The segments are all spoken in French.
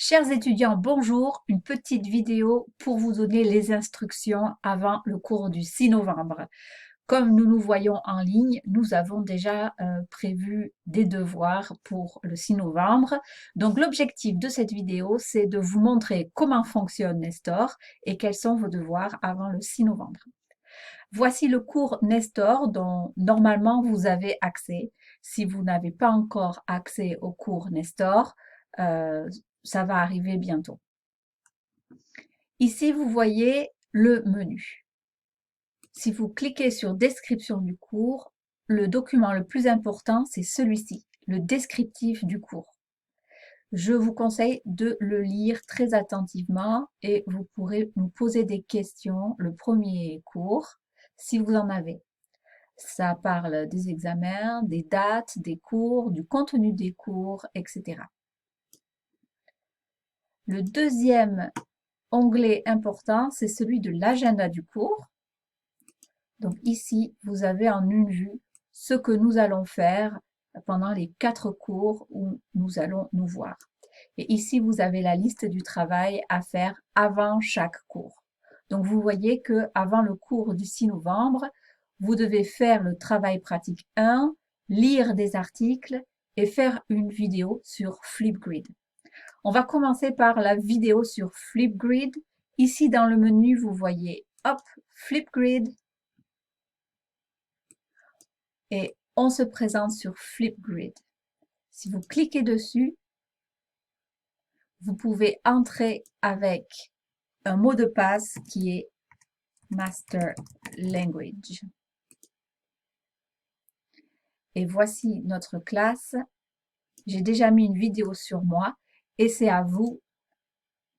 Chers étudiants, bonjour. Une petite vidéo pour vous donner les instructions avant le cours du 6 novembre. Comme nous nous voyons en ligne, nous avons déjà prévu des devoirs pour le 6 novembre. Donc l'objectif de cette vidéo, c'est de vous montrer comment fonctionne Nestor et quels sont vos devoirs avant le 6 novembre. Voici le cours Nestor dont normalement vous avez accès. Si vous n'avez pas encore accès au cours Nestor, ça va arriver bientôt. Ici, vous voyez le menu. Si vous cliquez sur description du cours, le document le plus important, c'est celui-ci, le descriptif du cours. Je vous conseille de le lire très attentivement et vous pourrez nous poser des questions le premier cours si vous en avez. Ça parle des examens, des dates, des cours, du contenu des cours, etc. Le deuxième onglet important, c'est celui de l'agenda du cours. Donc ici, vous avez en une vue ce que nous allons faire pendant les 4 cours où nous allons nous voir. Et ici, vous avez la liste du travail à faire avant chaque cours. Donc vous voyez que avant le cours du 6 novembre, vous devez faire le travail pratique 1, lire des articles et faire une vidéo sur Flipgrid. On va commencer par la vidéo sur Flipgrid. Ici, dans le menu, vous voyez, hop, Flipgrid. Et on se présente sur Flipgrid. Si vous cliquez dessus, vous pouvez entrer avec un mot de passe qui est Master Language. Et voici notre classe. J'ai déjà mis une vidéo sur moi et c'est à vous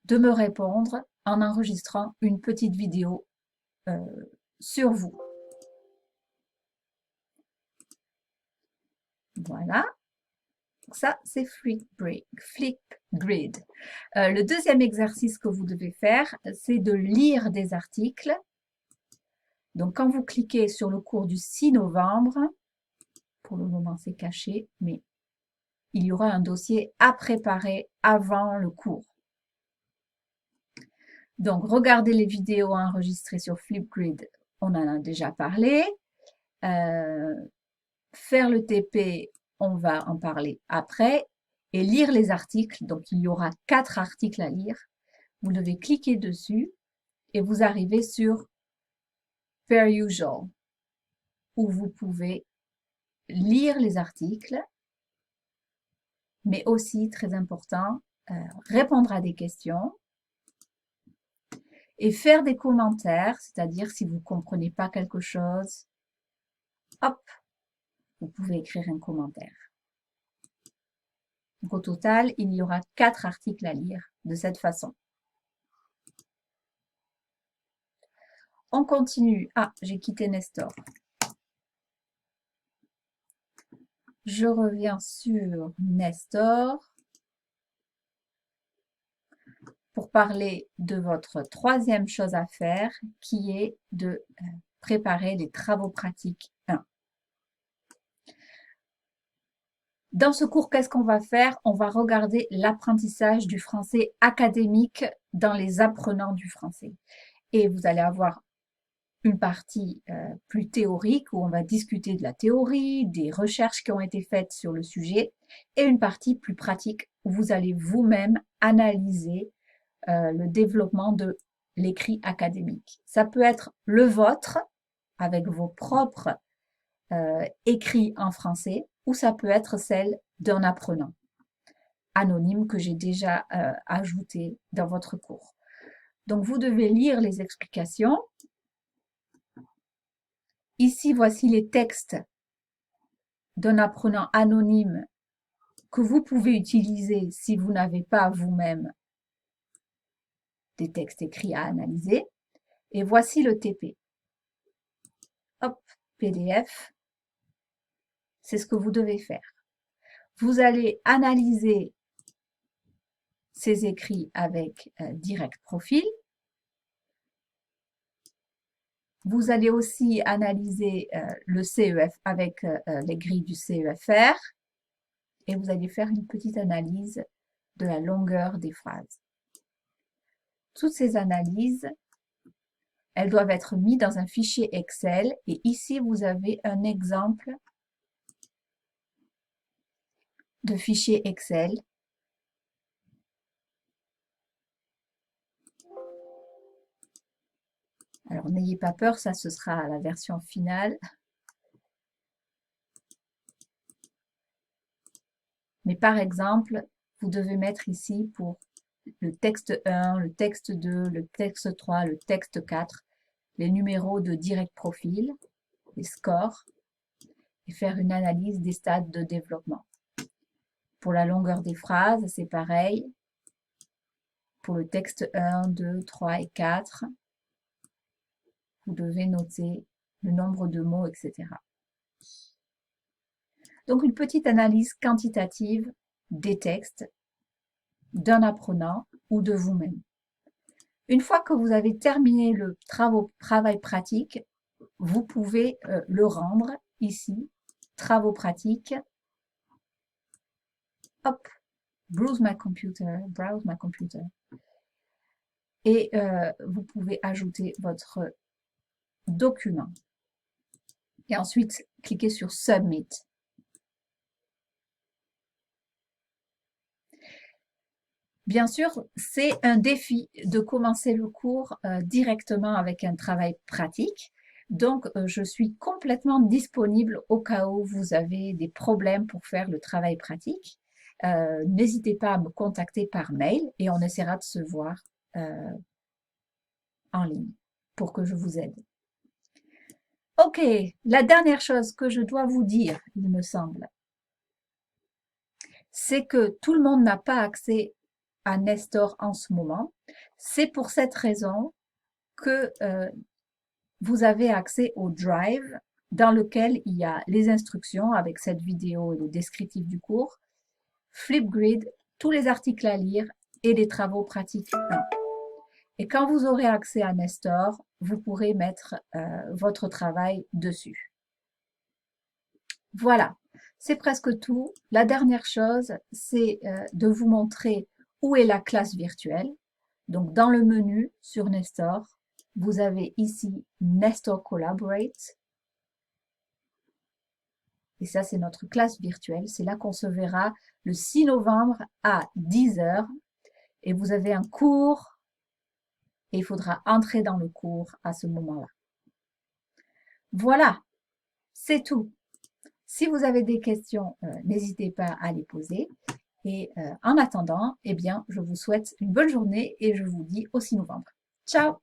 de me répondre en enregistrant une petite vidéo sur vous. Voilà. Ça, c'est Flipgrid. Le deuxième exercice que vous devez faire, c'est de lire des articles. Donc, quand vous cliquez sur le cours du 6 novembre, pour le moment c'est caché, mais il y aura un dossier à préparer avant le cours. Donc, regardez les vidéos enregistrées sur Flipgrid, on en a déjà parlé. Faire le TP, on va en parler après. Et lire les articles, donc il y aura 4 articles à lire. Vous devez cliquer dessus et vous arrivez sur Per Usual, où vous pouvez lire les articles, mais aussi, très important, répondre à des questions et faire des commentaires, c'est-à-dire si vous ne comprenez pas quelque chose, hop, vous pouvez écrire un commentaire. Donc au total, il y aura 4 articles à lire de cette façon. On continue. Ah, j'ai quitté Nestor. Je reviens sur Nestor pour parler de votre troisième chose à faire qui est de préparer les travaux pratiques 1. Dans ce cours, qu'est-ce qu'on va faire? On va regarder l'apprentissage du français académique dans les apprenants du français. Et vous allez avoir une partie plus théorique où on va discuter de la théorie, des recherches qui ont été faites sur le sujet, et une partie plus pratique où vous allez vous-même analyser le développement de l'écrit académique. Ça peut être le vôtre avec vos propres écrits en français ou ça peut être celle d'un apprenant anonyme que j'ai déjà ajouté dans votre cours. Donc vous devez lire les explications. Ici, voici les textes d'un apprenant anonyme que vous pouvez utiliser si vous n'avez pas vous-même des textes écrits à analyser. Et voici le TP. Hop, PDF. C'est ce que vous devez faire. Vous allez analyser ces écrits avec Direct Profil. Vous allez aussi analyser le CEF avec les grilles du CEFR et vous allez faire une petite analyse de la longueur des phrases. Toutes ces analyses, elles doivent être mises dans un fichier Excel et ici vous avez un exemple de fichier Excel. Alors n'ayez pas peur, ça ce sera la version finale. Mais par exemple, vous devez mettre ici pour le texte 1, le texte 2, le texte 3, le texte 4, les numéros de direct profil, les scores, et faire une analyse des stades de développement. Pour la longueur des phrases, c'est pareil. Pour le texte 1, 2, 3 et 4, vous devez noter le nombre de mots, etc. Donc une petite analyse quantitative des textes d'un apprenant ou de vous-même. Une fois que vous avez terminé le travail pratique, vous pouvez le rendre ici, travaux pratiques, hop, browse my computer, et vous pouvez ajouter votre document. Et ensuite, cliquez sur Submit. Bien sûr, c'est un défi de commencer le cours directement avec un travail pratique. Donc, je suis complètement disponible au cas où vous avez des problèmes pour faire le travail pratique. N'hésitez pas à me contacter par mail et on essaiera de se voir en ligne pour que je vous aide. Ok, la dernière chose que je dois vous dire, il me semble, c'est que tout le monde n'a pas accès à Nestor en ce moment. C'est pour cette raison que vous avez accès au Drive dans lequel il y a les instructions avec cette vidéo et le descriptif du cours, Flipgrid, tous les articles à lire et les travaux pratiques 1. Et quand vous aurez accès à Nestor, vous pourrez mettre votre travail dessus. Voilà, c'est presque tout. La dernière chose, c'est de vous montrer où est la classe virtuelle. Donc, dans le menu sur Nestor, vous avez ici Nestor Collaborate. Et ça, c'est notre classe virtuelle. C'est là qu'on se verra le 6 novembre à 10 h. Et vous avez un cours et il faudra entrer dans le cours à ce moment-là. Voilà, c'est tout. Si vous avez des questions, n'hésitez pas à les poser. Et en attendant, eh bien, je vous souhaite une bonne journée et je vous dis au 6 novembre. Ciao!